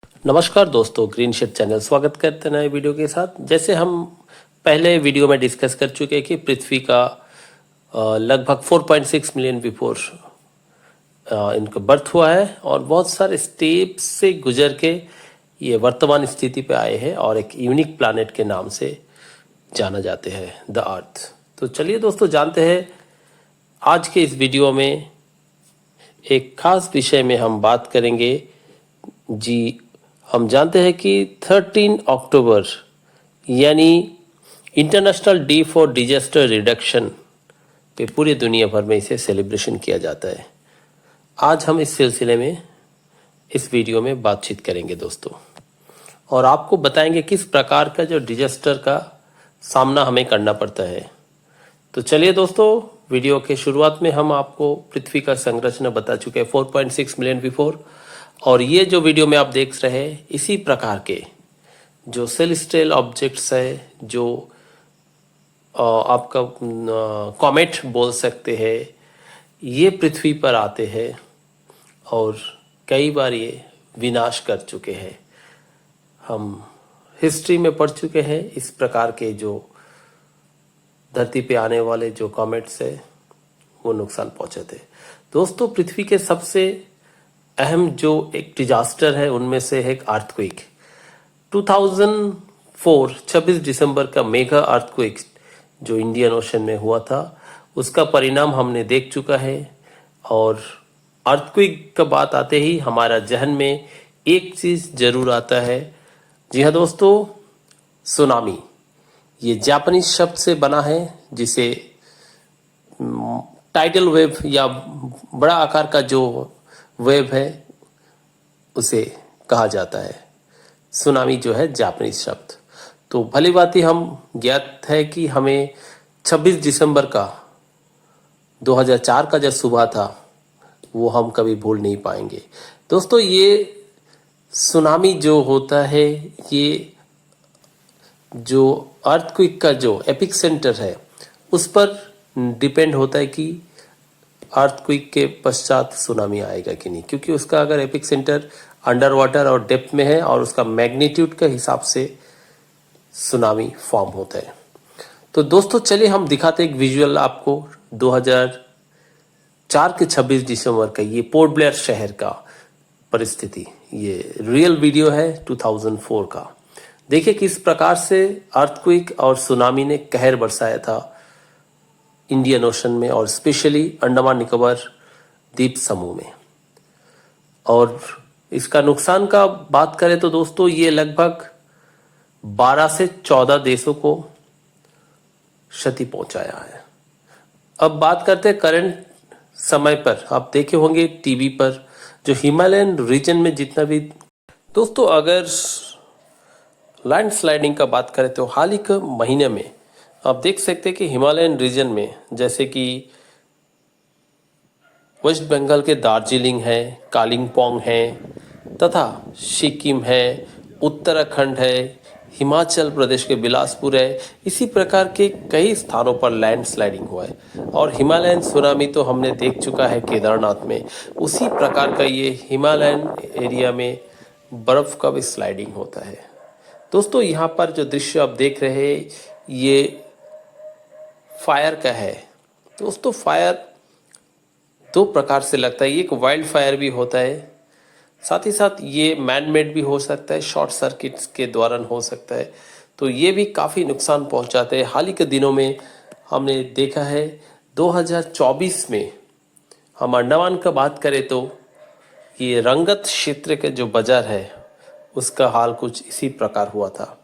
नमस्कार दोस्तों, green shade channel स्वागत करते हैं नए वीडियो के साथ। जैसे हम पहले वीडियो में डिस्कस कर चुके हैं कि पृथ्वी का लगभग 4.6 मिलियन बिफोर इनका बर्थ हुआ है और बहुत सारे स्टेप्स से गुजर के ये वर्तमान स्थिति पे आए हैं और एक यूनिक प्लैनेट के नाम से जाना जाते हैं, द अर्थ। तो चलिए दोस्तों, जानते हैं आज के इस वीडियो में एक खास विषय में हम बात करेंगे जी। हम जानते हैं कि 13 अक्टूबर यानी international day for disaster reduction पे पूरी दुनिया भर में इसे सेलिब्रेशन किया जाता है। आज हम इस सिलसिले में इस वीडियो में बातचीत करेंगे दोस्तों, और आपको बताएंगे किस प्रकार का जो डिजास्टर का सामना हमें करना पड़ता है। तो चलिए दोस्तों, वीडियो के शुरुआत में हम आपको पृथ्वी का संरचना बता चुके हैं 4.6 मिलियन बिफोर, और ये जो वीडियो में आप देख रहे हैं इसी प्रकार के जो सेलेस्टियल ऑब्जेक्ट्स है, जो आपका कॉमेट बोल सकते हैं, ये पृथ्वी पर आते हैं और कई बार ये विनाश कर चुके हैं। हम हिस्ट्री में पढ़ चुके हैं इस प्रकार के जो धरती पे आने वाले जो कॉमेट्स है वो नुकसान पहुंचाते। दोस्तों, पृथ्वी के सबसे अहम जो एक डिजास्टर है उनमें से है एक अर्थक्वेक। 2004 26 दिसंबर का मेगा अर्थक्वेक जो इंडियन ओशन में हुआ था, उसका परिणाम हमने देख चुका है। और अर्थक्वेक का बात आते ही हमारा जहन में एक चीज जरूर आता है। जी हाँ दोस्तों, सुनामी। ये जापानीज शब्द से बना है जिसे टाइडल वेव या बड़ा आकार का जो वेव है उसे कहा जाता है। सुनामी जो है जापानीज शब्द। तो भली भांति हम ज्ञात है कि हमें 26 दिसंबर का 2004 का जो सुबह था वो हम कभी भूल नहीं पाएंगे। दोस्तों, ये सुनामी जो होता है, ये जो अर्थक्वेक का जो एपिक सेंटर है उस पर डिपेंड होता है कि अर्थक्वेक के पश्चात सुनामी आएगा कि नहीं, क्योंकि उसका अगर एपिक सेंटर अंडर वाटर और डेप्थ में है और उसका मैग्नीट्यूड के हिसाब से सुनामी फॉर्म होता है। तो दोस्तों चलिए हम दिखाते एक विजुअल आपको 2004 के 26 दिसंबर का ये पोर्ट ब्लेयर शहर का परिस्थिति। ये रियल वीडियो है 2004 का। देखिए किस प्रकार से अर्थक्वेक और सुनामी ने कहर बरसाया था इंडियन ओशन में और स्पेशली अंडमान निकोबार द्वीप समूह में। और इसका नुकसान का बात करें तो दोस्तों ये लगभग 12 से 14 देशों को क्षति पहुंचाया है। अब बात करते हैं करंट समय पर। आप देखे होंगे टीवी पर जो हिमालयन रीजन में जितना भी दोस्तों, अगर लैंडस्लाइडिंग का बात करें तो हाल ही के महीने में आप देख सकते हैं कि हिमालयन रीजन में जैसे कि वेस्ट बंगाल के दार्जिलिंग है, कालिम्पोंग है तथा सिक्किम है, उत्तराखंड है, हिमाचल प्रदेश के बिलासपुर है, इसी प्रकार के कई स्थानों पर लैंडस्लाइडिंग हुआ है। और हिमालयन सुनामी तो हमने देख चुका है केदारनाथ में। उसी प्रकार का ये हिमालयन एरिया में बर्फ का भी स्लाइडिंग होता है। दोस्तों, यहाँ पर जो दृश्य आप देख रहे हैं ये फायर का है। दोस्तों, फायर दो प्रकार से लगता है। एक वाइल्ड फायर भी होता है, साथ ही साथ ये मैन मेड भी हो सकता है, शॉर्ट सर्किट्स के दौरान हो सकता है। तो ये भी काफ़ी नुकसान पहुंचाते हैं। हाल ही के दिनों में हमने देखा है 2024 में हम अंडमान का बात करें तो ये रंगत क्षेत्र के जो बाजार है उसका हाल कुछ इसी प्रकार हुआ था।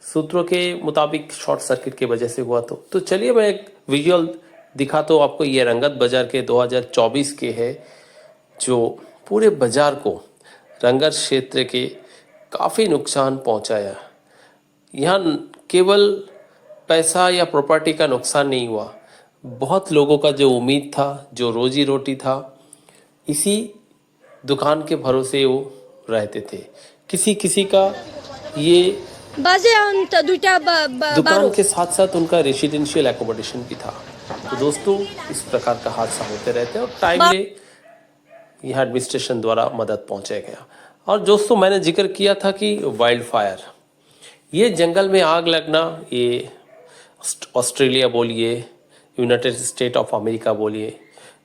सूत्रों के मुताबिक शॉर्ट सर्किट की वजह से हुआ। तो चलिए मैं एक विजुअल दिखाता हूँ आपको। ये रंगत बाजार के 2024 के है जो पूरे बाजार को रंगत क्षेत्र के काफ़ी नुकसान पहुंचाया। यहाँ केवल पैसा या प्रॉपर्टी का नुकसान नहीं हुआ, बहुत लोगों का जो उम्मीद था, जो रोजी रोटी था, इसी दुकान के भरोसे वो रहते थे। किसी किसी का ये दुकान के साथ साथ उनका रेसिडेंशियल एकोमोडेशन भी था। तो दोस्तों, इस प्रकार का हादसा होते रहते हैं और टाइमली यह एडमिनिस्ट्रेशन द्वारा मदद पहुंचाया गया। और दोस्तों मैंने जिक्र किया था कि वाइल्ड फायर, ये जंगल में आग लगना, ये ऑस्ट्रेलिया बोलिए, यूनाइटेड स्टेट ऑफ अमेरिका बोलिए,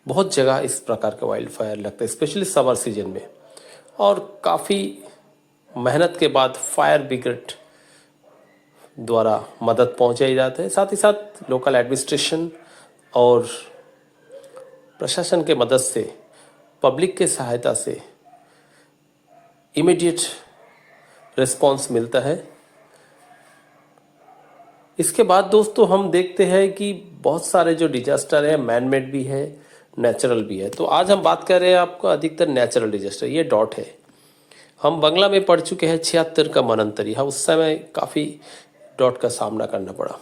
बहुत जगह इस प्रकार का वाइल्ड फायर लगता है, स्पेशली समर सीजन में। और काफ़ी मेहनत के बाद फायर ब्रिगेड द्वारा मदद पहुंचाई जाती है। साथ ही साथ लोकल एडमिनिस्ट्रेशन और प्रशासन के मदद से, पब्लिक के सहायता से इमीडिएट रिस्पांस मिलता है। इसके बाद दोस्तों हम देखते हैं कि बहुत सारे जो डिजास्टर है, मैन मेड भी है, नेचुरल भी है। तो आज हम बात कर रहे हैं आपको अधिकतर नेचुरल डिजास्टर। ये डॉट है, हम बंगला में पढ़ चुके हैं 76 का मनंतरी, हाँ उस समय काफ़ी डॉट का सामना करना पड़ा।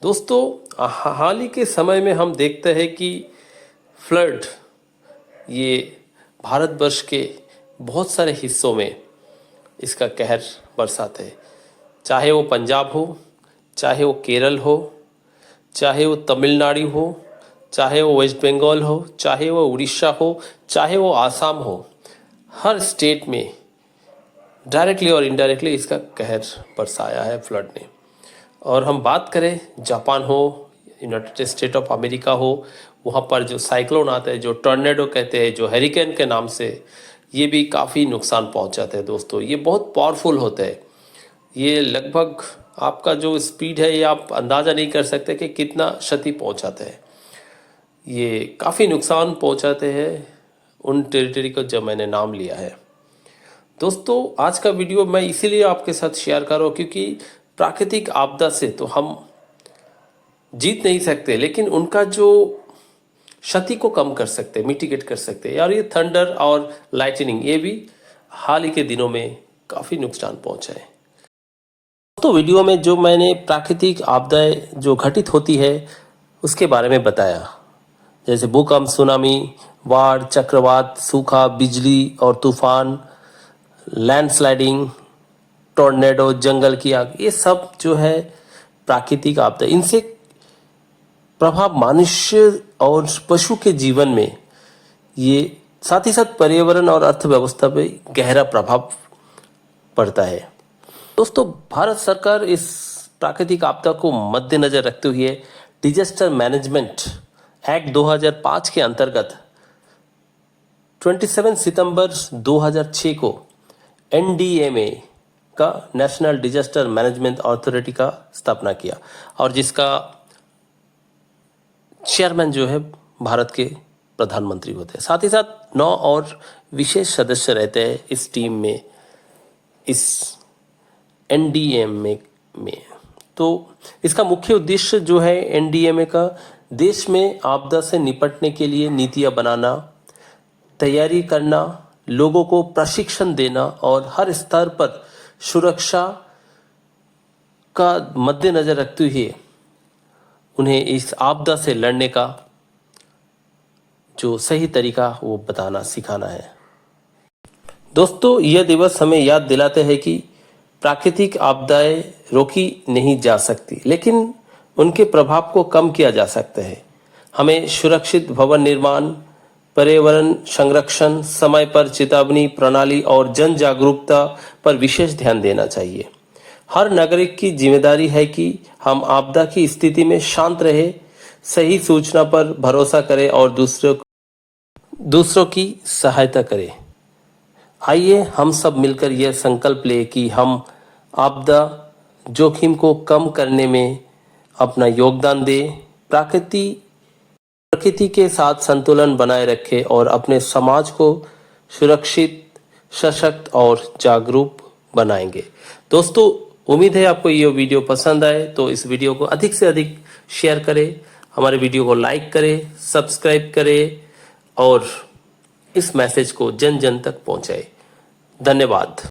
दोस्तों हाल ही के समय में हम देखते हैं कि फ्लड ये भारतवर्ष के बहुत सारे हिस्सों में इसका कहर बरसाता है, चाहे वो पंजाब हो, चाहे वो केरल हो, चाहे वो तमिलनाडु हो, चाहे वो वेस्ट बंगाल हो, चाहे वो उड़ीसा हो, चाहे वो आसाम हो, हर स्टेट में डायरेक्टली और इनडायरेक्टली इसका कहर बरसाया है फ्लड ने। और हम बात करें जापान हो, यूनाइटेड स्टेट ऑफ अमेरिका हो, वहाँ पर जो साइक्लोन आते हैं, जो टॉर्नेडो कहते हैं, जो हरिकेन के नाम से, ये भी काफ़ी नुकसान पहुँचाते हैं। दोस्तों ये बहुत पावरफुल होते हैं, ये लगभग आपका जो स्पीड है ये आप अंदाज़ा नहीं कर सकते कि कितना क्षति पहुँचाते हैं। ये काफ़ी नुकसान पहुँचाते हैं उन टेरिटरी को जो मैंने नाम लिया है। दोस्तों आज का वीडियो मैं इसीलिए आपके साथ शेयर कर रहा हूँ क्योंकि प्राकृतिक आपदा से तो हम जीत नहीं सकते, लेकिन उनका जो क्षति को कम कर सकते, मिटिगेट कर सकते। और ये थंडर और लाइटनिंग ये भी हाल ही के दिनों में काफ़ी नुकसान पहुँचाए। तो वीडियो में जो मैंने प्राकृतिक आपदाएं जो घटित होती है उसके बारे में बताया, जैसे भूकंप, सुनामी, बाढ़, चक्रवात, सूखा, बिजली और तूफान, लैंडस्लाइडिंग, टॉर्नेडो, जंगल की आग, ये सब जो है प्राकृतिक आपदा। इनसे प्रभाव मनुष्य और पशु के जीवन में, ये साथ ही साथ पर्यावरण और अर्थव्यवस्था पे गहरा प्रभाव पड़ता है। दोस्तों भारत सरकार इस प्राकृतिक आपदा को मद्देनजर रखते हुए डिजास्टर मैनेजमेंट एक्ट 2005 के अंतर्गत 27 सितंबर 2006 को NDMA का नेशनल डिजास्टर मैनेजमेंट अथॉरिटी का स्थापना किया, और जिसका चेयरमैन जो है भारत के प्रधानमंत्री होते हैं। साथ ही साथ 9 और विशेष सदस्य रहते हैं इस टीम में, इस NDMA में। तो इसका मुख्य उद्देश्य जो है NDMA का, देश में आपदा से निपटने के लिए नीतियां बनाना, तैयारी करना, लोगों को प्रशिक्षण देना और हर स्तर पर सुरक्षा का मद्देनजर रखते हुए उन्हें इस आपदा से लड़ने का जो सही तरीका वो बताना, सिखाना है। दोस्तों यह दिवस हमें याद दिलाते हैं कि प्राकृतिक आपदाएं रोकी नहीं जा सकती, लेकिन उनके प्रभाव को कम किया जा सकता है। हमें सुरक्षित भवन निर्माण, पर्यावरण संरक्षण, समय पर चेतावनी प्रणाली और जन जागरूकता पर विशेष ध्यान देना चाहिए। हर नागरिक की जिम्मेदारी है कि हम आपदा की स्थिति में शांत रहे, सही सूचना पर भरोसा करें और दूसरों की सहायता करें। आइए हम सब मिलकर यह संकल्प लें कि हम आपदा जोखिम को कम करने में अपना योगदान दें, प्रकृति के साथ संतुलन बनाए रखें और अपने समाज को सुरक्षित, सशक्त और जागरूक बनाएंगे। दोस्तों उम्मीद है आपको ये वीडियो पसंद आए, तो इस वीडियो को अधिक से अधिक शेयर करें, हमारे वीडियो को लाइक करें, सब्सक्राइब करें और इस मैसेज को जन जन तक पहुंचाएं। धन्यवाद।